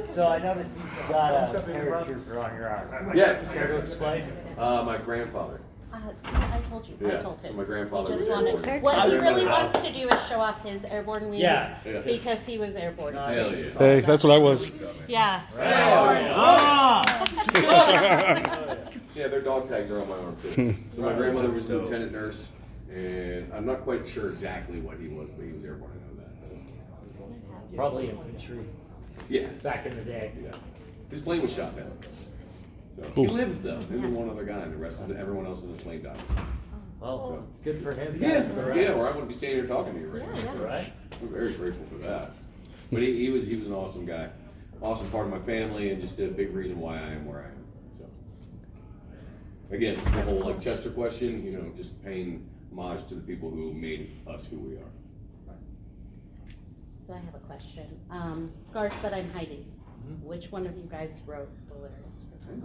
So I noticed you got a paratrooper on your arm. Yes. Care to explain? My grandfather. See, I told you. I Yeah, told him. my grandfather He was just wanted. airborne. What he really That's wants to do is show off his airborne wings. Yeah. Because he was airborne. Hell yeah. Hey, that's what I was. Yeah. So, Yeah, their dog tags are on my arm too. So my grandmother was a lieutenant nurse, and I'm not quite sure exactly what he was, but he was airborne. I know that. So. Probably infantry Yeah. back in the day. Yeah. His plane was shot down. So he lived though. Him and one other guy, and the rest of everyone else in the plane died. Well, it's good for him. Yeah, bad for the yeah. rest. Or I wouldn't be standing here talking to you right Yeah, now. yeah. So Right. I'm very grateful for that. But he was an awesome guy, awesome part of my family, and just a big reason why I am where I am. So again, the whole like Chester question, just paying homage to the people who made us who we are. so I have a question. Scars that I'm hiding. Which one of you guys wrote the lyrics for that?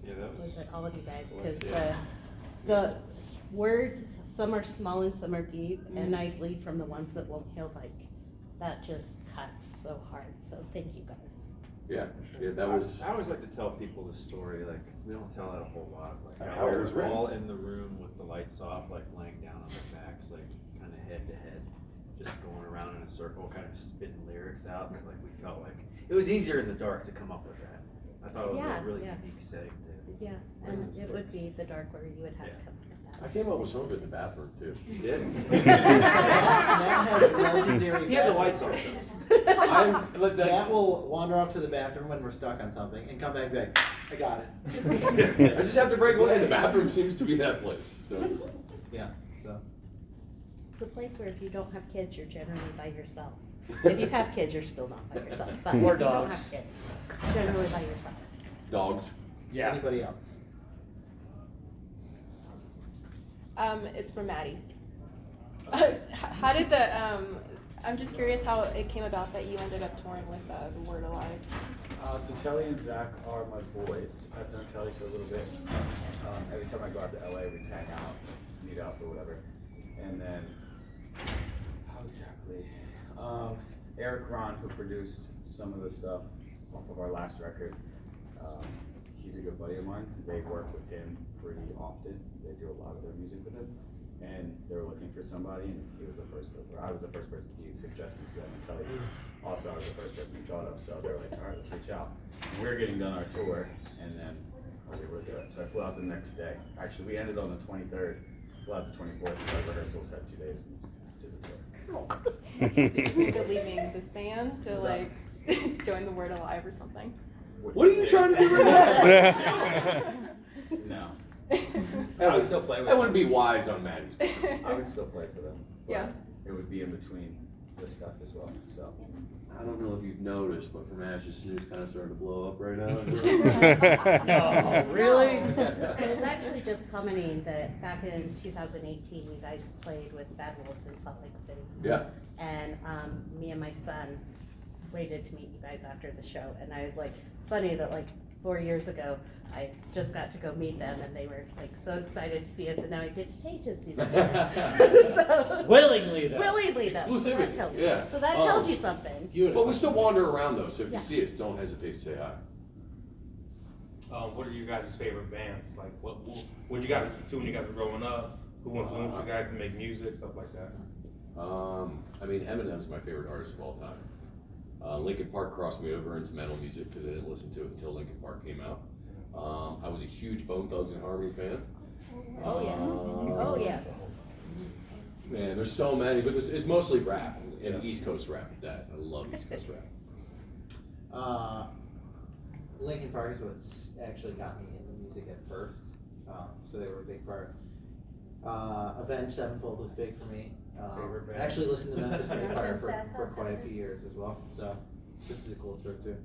Yeah, that Was it all of you guys? Because the words, some are small and some are deep, and I bleed from the ones that won't heal. Like that just cuts so hard. So thank you guys. Yeah, that was. I always like to tell people the story. Like we don't tell that a whole lot. Like How how it we was were written. all in the room with the lights off, like laying down on their backs, like kind of head to head, just going around in a circle, kind of spitting lyrics out. But like we felt like it was easier in the dark to come up with that. I thought it was Yeah, a really yeah. unique setting to. Yeah, and it would be the dark where you would have to come to I that. came up with some of it in the bathroom too. You did. Matt has legendary. He had the bathroom lights on. skills. Matt will wander off to the bathroom when we're stuck on something and come back and be like, I got it. I just have to break away. The bathroom seems to be that place. So. Yeah, so. It's a place where if you don't have kids, you're generally by yourself. If you have kids, you're still not by yourself. But if Or you don't dogs. have kids, generally by yourself. Dogs. Yeah. Anybody else? It's from Maddie. How did I'm just curious how it came about that you ended up touring with the Word Alive. So Telly and Zach are my boys. I've known Telly for a little bit. Every time I go out to LA, we hang out, meet up or whatever. And then, how exactly? Eric Ron, who produced some of the stuff off of our last record, he's a good buddy of mine. They work with him pretty often. They do a lot of their music with him. And they were looking for somebody, and he was the first, or I was the first person he suggested to them. And Telly also I was the first person he thought of. So they were like, all right, let's reach out. And we were getting done our tour, and then I was able to do it. So I flew out the next day. Actually, we ended on the 23rd, flew out the 24th, started rehearsals, had 2 days, and did the tour. Did you think of leaving this band to like join the Word Alive or something? What are you trying to do right now? No. I would still play with That wouldn't be wise on Maddie's part. I would still play for them. But Yeah. it would be in between this stuff as well. So I don't know if you've noticed, but from Ashes Snooze kind of starting to blow up right now. No, really? It was actually just commenting that back in 2018, you guys played with Bad Wolves in Salt Lake City. Yeah. And me and my son waited to meet you guys after the show. And I was like, it's funny that like 4 years ago, I just got to go meet them and they were like so excited to see us, and now I get to pay to see them. So, Willingly though. willingly though. Exclusivity, yeah. So that tells you something. But we still wander around though, so if Yeah. you see us, don't hesitate to say hi. What are you guys' favorite bands? Like, what you guys listen to when you guys were growing up? Who influenced you guys to make music, stuff like that? I mean, Eminem's my favorite artist of all time. Linkin Park crossed me over into metal music because I didn't listen to it until Linkin Park came out. I was a huge Bone Thugs and Harmony fan. Oh yes. Oh yes. Man, there's so many, but it's mostly rap and East Coast rap. That I love East Coast rap. Linkin Park is what's actually got me into music at first. So they were a big part. Avenged Sevenfold was big for me. Favorite band? I actually listened to Memphis Mayfire for quite a few years as well. So this is a cool tour too.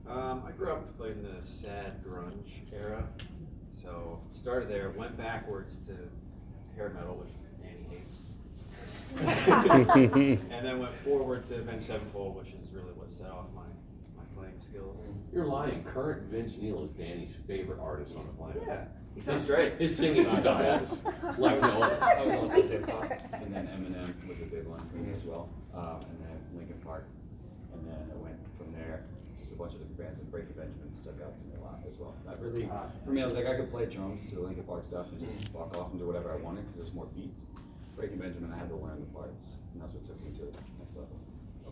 I grew up in the sad grunge era, so started there, went backwards to hair metal, which Danny hates, and then went forward to Avenged Sevenfold, which is really what set off my playing skills. You're lying. Current Vince Neil is Danny's favorite artist on the planet. Yeah, he sounds great. His singing style is like no other. I was also hip hop, and then Eminem was a big one for me as well, and then Linkin Park, and then I went from there just a bunch of different bands, and Breaking Benjamin stuck out to me a lot as well. Really hot. For me, I was like, I could play drums to the Linkin Park stuff and just fuck off and do whatever I wanted because there's more beats. Breaking Benjamin, I had to learn the parts, and that's what took me to the next level. So,